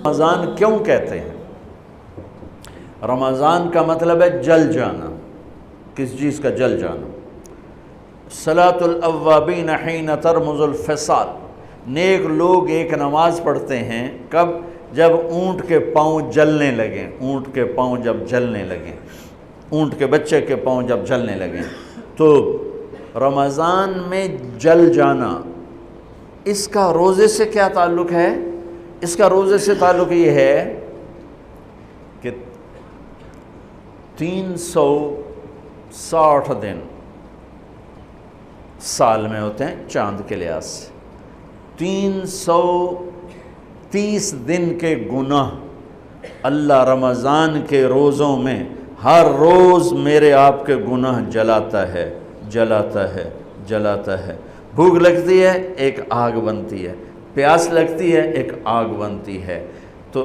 رمضان کیوں کہتے ہیں؟ رمضان کا مطلب ہے جل جانا. کس چیز کا جل جانا؟ صلاۃ الاوابین حین ترمز الفصال. نیک لوگ ایک نماز پڑھتے ہیں کب؟ جب اونٹ کے پاؤں جلنے لگیں. اونٹ کے پاؤں جب جلنے لگیں، اونٹ کے بچے کے پاؤں جب جلنے لگیں. تو رمضان میں جل جانا، اس کا روزے سے کیا تعلق ہے؟ اس کا روزے سے تعلق یہ ہے کہ 360 دن سال میں ہوتے ہیں چاند کے لحاظ سے. 330 دن کے گناہ اللہ رمضان کے روزوں میں ہر روز میرے آپ کے گناہ جلاتا ہے، جلاتا ہے، جلاتا ہے. بھوک لگتی ہے ایک آگ بنتی ہے، پیاس لگتی ہے ایک آگ بنتی ہے. تو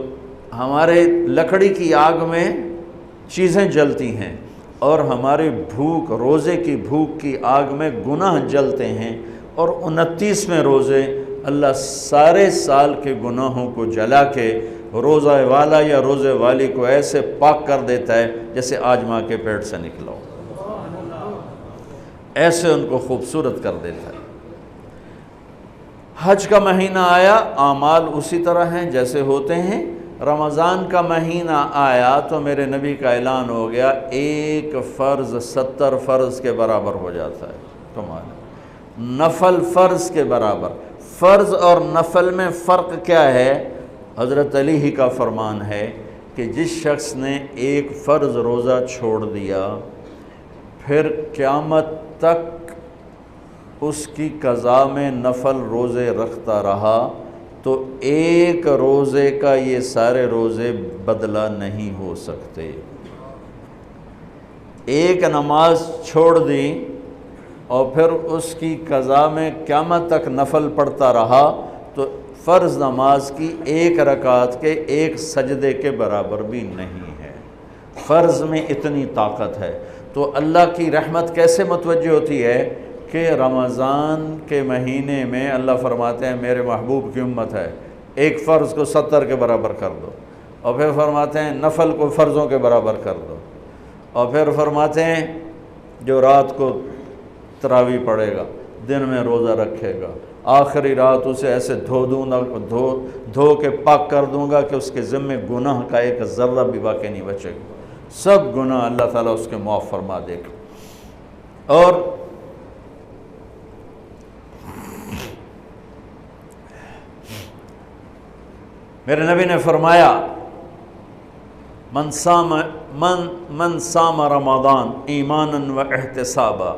ہمارے لکڑی کی آگ میں چیزیں جلتی ہیں اور ہماری بھوک، روزے کی بھوک کی آگ میں گناہ جلتے ہیں. اور 29ویں روزے اللہ سارے سال کے گناہوں کو جلا کے روزہ والا یا روزے والی کو ایسے پاک کر دیتا ہے جیسے آج ماں کے پیٹ سے نکلا ہو. ایسے ان کو خوبصورت کر دیتا ہے. حج کا مہینہ آیا، اعمال اسی طرح ہیں جیسے ہوتے ہیں. رمضان کا مہینہ آیا تو میرے نبی کا اعلان ہو گیا، ایک فرض 70 فرض کے برابر ہو جاتا ہے تمہارا. نفل فرض کے برابر. فرض اور نفل میں فرق کیا ہے؟ حضرت علی ہی کا فرمان ہے کہ جس شخص نے ایک فرض روزہ چھوڑ دیا پھر قیامت تک اس کی قضا میں نفل روزے رکھتا رہا تو ایک روزے کا یہ سارے روزے بدلہ نہیں ہو سکتے. ایک نماز چھوڑ دی اور پھر اس کی قضا میں قیامت تک نفل پڑھتا رہا تو فرض نماز کی ایک رکعت کے ایک سجدے کے برابر بھی نہیں ہے. فرض میں اتنی طاقت ہے. تو اللہ کی رحمت کیسے متوجہ ہوتی ہے کہ رمضان کے مہینے میں اللہ فرماتے ہیں میرے محبوب کی امت ہے، ایک فرض کو 70 کے برابر کر دو. اور پھر فرماتے ہیں نفل کو فرضوں کے برابر کر دو. اور پھر فرماتے ہیں جو رات کو تراویح پڑھے گا، دن میں روزہ رکھے گا، آخری رات اسے ایسے دھو کے پاک کر دوں گا کہ اس کے ذمے گناہ کا ایک ذرہ بھی باقی نہیں بچے گا. سب گناہ اللہ تعالیٰ اس کے معاف فرما دے گا. اور میرے نبی نے فرمایا من صام رمضان ایمانا و احتسابا.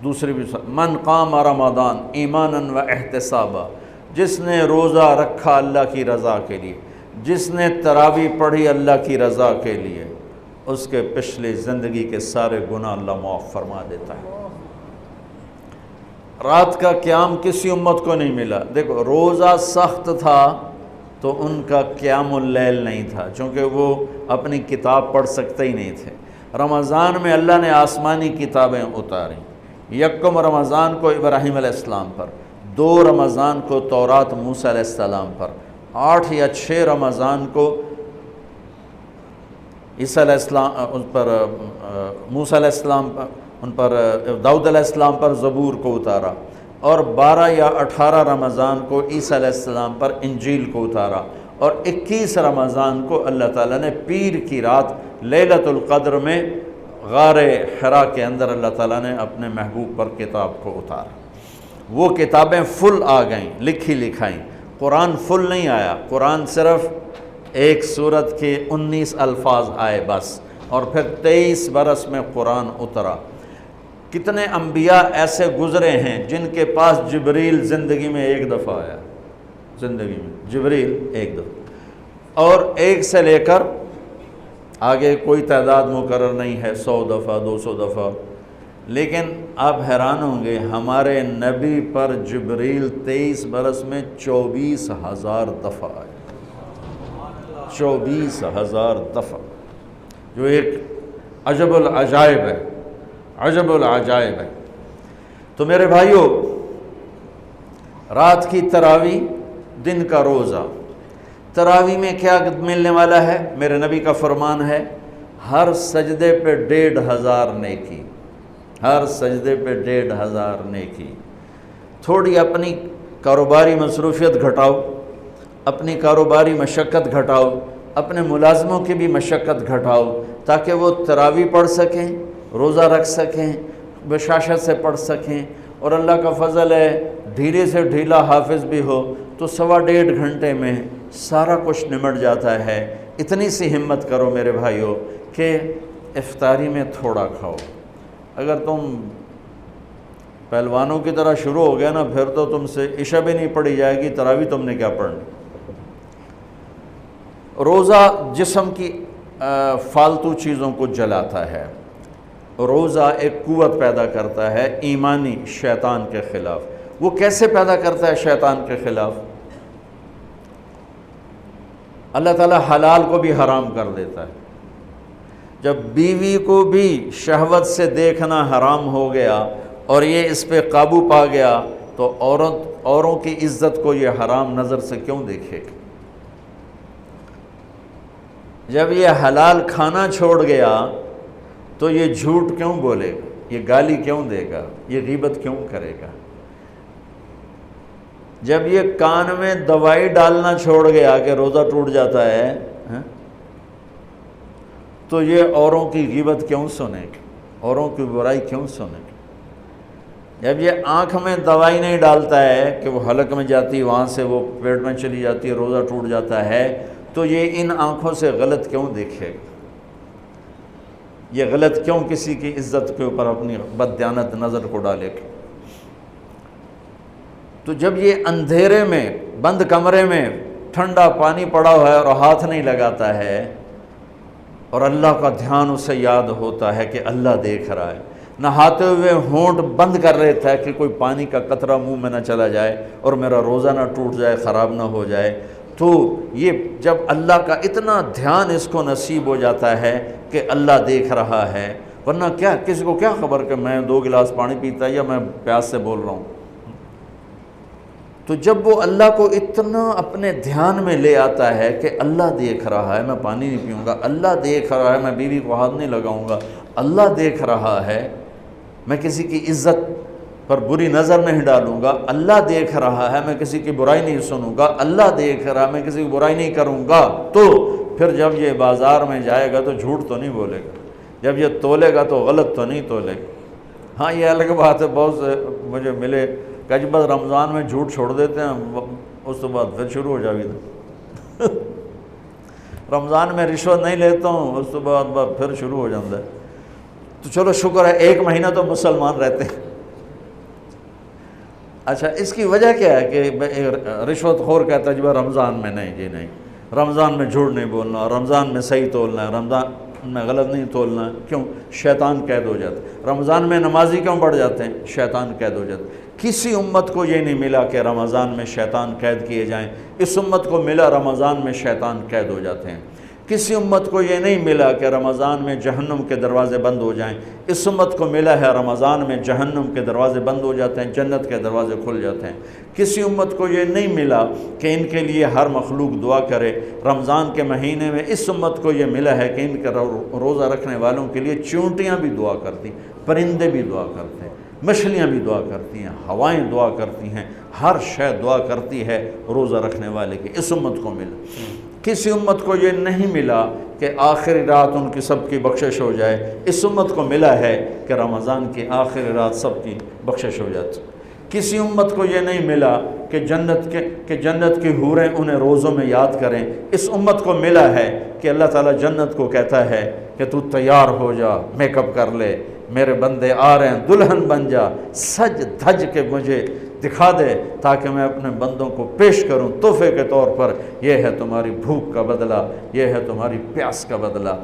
دوسری بھی من قام رمضان ایمانا و احتسابا. جس نے روزہ رکھا اللہ کی رضا کے لیے، جس نے تراویح پڑھی اللہ کی رضا کے لیے، اس کے پچھلی زندگی کے سارے گناہ اللہ معاف فرما دیتا ہے. رات کا قیام کسی امت کو نہیں ملا. دیکھو روزہ سخت تھا تو ان کا قیام اللیل نہیں تھا چونکہ وہ اپنی کتاب پڑھ سکتے ہی نہیں تھے. رمضان میں اللہ نے آسمانی کتابیں اتاریں. یکم رمضان کو ابراہیم علیہ السلام پر، 2 رمضان کو تورات موسیٰ علیہ السلام پر، 8 یا 6 رمضان کو عیسیٰ علیہ السلام ان پر، موسیٰ علیہ السلام پر، ان پر داؤد علیہ السلام پر زبور کو اتارا. اور 12 یا 18 رمضان کو عیسیٰ علیہ السلام پر انجیل کو اتارا. اور 21 رمضان کو اللہ تعالیٰ نے پیر کی رات لیلۃ القدر میں غار حرا کے اندر اللہ تعالیٰ نے اپنے محبوب پر کتاب کو اتارا. وہ کتابیں فل آ گئیں، لکھی لکھائیں. قرآن فل نہیں آیا، قرآن صرف ایک سورت کے 19 الفاظ آئے بس. اور پھر 23 برس میں قرآن اترا. کتنے انبیاء ایسے گزرے ہیں جن کے پاس جبریل زندگی میں ایک دفعہ آیا، زندگی میں جبریل ایک دفعہ. اور ایک سے لے کر آگے کوئی تعداد مقرر نہیں ہے، 100 دفعہ 200 دفعہ. لیکن آپ حیران ہوں گے ہمارے نبی پر جبریل 23 برس میں 24,000 دفعہ آئے. 24,000 دفعہ، جو ایک عجب العجائب ہے، عجب العجائب ہے. تو میرے بھائیوں، رات کی تراویح، دن کا روزہ، تراویح میں کیا ملنے والا ہے؟ میرے نبی کا فرمان ہے ہر سجدے پہ 1500 نیکی، ہر سجدے پہ 1500 نیکی۔ تھوڑی اپنی کاروباری مصروفیت گھٹاؤ، اپنی کاروباری مشقت گھٹاؤ، اپنے ملازموں کی بھی مشقت گھٹاؤ تاکہ وہ تراویح پڑھ سکیں، روزہ رکھ سکیں، بشاشت سے پڑھ سکیں، اور اللہ کا فضل ہے ڈھیلے سے ڈھیلا حافظ بھی ہو تو 1.5 گھنٹے میں سارا کچھ نمٹ جاتا ہے۔ اتنی سی ہمت کرو میرے بھائیوں کہ افطاری میں تھوڑا کھاؤ۔ اگر تم پہلوانوں کی طرح شروع ہو گیا نا، پھر تو تم سے عشاء بھی نہیں پڑھی جائے گی، تراویح تم نے کیا پڑھنی۔ روزہ جسم کی فالتو چیزوں کو جلاتا ہے، روزہ ایک قوت پیدا کرتا ہے ایمانی شیطان کے خلاف۔ وہ کیسے پیدا کرتا ہے شیطان کے خلاف؟ اللہ تعالیٰ حلال کو بھی حرام کر دیتا ہے۔ جب بیوی کو بھی شہوت سے دیکھنا حرام ہو گیا اور یہ اس پہ قابو پا گیا تو اوروں کی عزت کو یہ حرام نظر سے کیوں دیکھے گا؟ جب یہ حلال کھانا چھوڑ گیا تو یہ جھوٹ کیوں بولے گا؟ یہ گالی کیوں دے گا؟ یہ غیبت کیوں کرے گا؟ جب یہ کان میں دوائی ڈالنا چھوڑ گیا کہ روزہ ٹوٹ جاتا ہے تو یہ اوروں کی غیبت کیوں سنے گا؟ اوروں کی برائی کیوں سنے گا؟ جب یہ آنکھ میں دوائی نہیں ڈالتا ہے کہ وہ حلق میں جاتی، وہاں سے وہ پیٹ میں چلی جاتی ہے، روزہ ٹوٹ جاتا ہے، تو یہ ان آنکھوں سے غلط کیوں دیکھے گا؟ یہ غلط کیوں کسی کی عزت کے اوپر اپنی بددیانت نظر کو ڈالے گا؟ تو جب یہ اندھیرے میں بند کمرے میں ٹھنڈا پانی پڑا ہوا ہے اور ہاتھ نہیں لگاتا ہے اور اللہ کا دھیان اسے یاد ہوتا ہے کہ اللہ دیکھ رہا ہے، نہاتے ہوئے ہونٹ بند کر لیتا ہے کہ کوئی پانی کا قطرہ منہ میں نہ چلا جائے اور میرا روزہ نہ ٹوٹ جائے، خراب نہ ہو جائے، تو یہ جب اللہ کا اتنا دھیان اس کو نصیب ہو جاتا ہے کہ اللہ دیکھ رہا ہے، ورنہ کیا کسی کو کیا خبر کہ میں 2 گلاس پانی پیتا یا میں پیاس سے بول رہا ہوں۔ تو جب وہ اللہ کو اتنا اپنے دھیان میں لے آتا ہے کہ اللہ دیکھ رہا ہے، میں پانی نہیں پیوں گا، اللہ دیکھ رہا ہے، میں بیوی کو ہاتھ نہیں لگاؤں گا، اللہ دیکھ رہا ہے، میں کسی کی عزت پر بری نظر نہیں ڈالوں گا، اللہ دیکھ رہا ہے، میں کسی کی برائی نہیں سنوں گا، اللہ دیکھ رہا ہے، میں کسی کی برائی نہیں کروں گا، تو پھر جب یہ بازار میں جائے گا تو جھوٹ تو نہیں بولے گا، جب یہ تولے گا تو غلط تو نہیں تولے گا۔ ہاں یہ الگ بات ہے، بہت سے مجھے ملے کہ جب بس رمضان میں جھوٹ چھوڑ دیتے ہیں، اس کے بعد پھر شروع ہو جاوی تھا رمضان میں رشوت نہیں لیتا ہوں، اس کے بعد پھر شروع ہو جاتا ہے۔ تو چلو شکر ہے 1 مہینہ تو مسلمان رہتے ہیں۔ اچھا اس کی وجہ کیا ہے کہ رشوت خور کہتا ہے جی رمضان میں نہیں، جی نہیں، رمضان میں جھوٹ نہیں بولنا، رمضان میں صحیح تولنا ہے، رمضان میں غلط نہیں تولنا ہے۔ کیوں؟ شیطان قید ہو جاتا ہے۔ رمضان میں نمازی کیوں بڑھ جاتے ہیں؟ شیطان قید ہو جاتا ہے۔ کسی امت کو یہ نہیں ملا کہ رمضان میں شیطان قید کیے جائیں، اس امت کو ملا رمضان میں شیطان قید ہو جاتے ہیں۔ کسی امت کو یہ نہیں ملا کہ رمضان میں جہنم کے دروازے بند ہو جائیں، اس امت کو ملا ہے رمضان میں جہنم کے دروازے بند ہو جاتے ہیں، جنت کے دروازے کھل جاتے ہیں۔ کسی امت کو یہ نہیں ملا کہ ان کے لیے ہر مخلوق دعا کرے، رمضان کے مہینے میں اس امت کو یہ ملا ہے کہ ان کے روزہ رکھنے والوں کے لیے چونٹیاں بھی دعا کرتی، پرندے بھی دعا کرتے ہیں، مچھلیاں بھی دعا کرتی ہیں، ہوائیں دعا کرتی ہیں، ہر شے دعا کرتی ہے روزہ رکھنے والے کی۔ اس امت کو ملا۔ کسی امت کو یہ نہیں ملا کہ آخری رات ان کی سب کی بخشش ہو جائے، اس امت کو ملا ہے کہ رمضان کی آخری رات سب کی بخشش ہو جاتی۔ کسی امت کو یہ نہیں ملا کہ جنت کی حوریں انہیں روزوں میں یاد کریں، اس امت کو ملا ہے کہ اللہ تعالیٰ جنت کو کہتا ہے کہ تو تیار ہو جا، میک اپ کر لے، میرے بندے آ رہے ہیں، دلہن بن جا، سج دھج کے مجھے دکھا دے تاکہ میں اپنے بندوں کو پیش کروں تحفے کے طور پر۔ یہ ہے تمہاری بھوک کا بدلہ، یہ ہے تمہاری پیاس کا بدلہ۔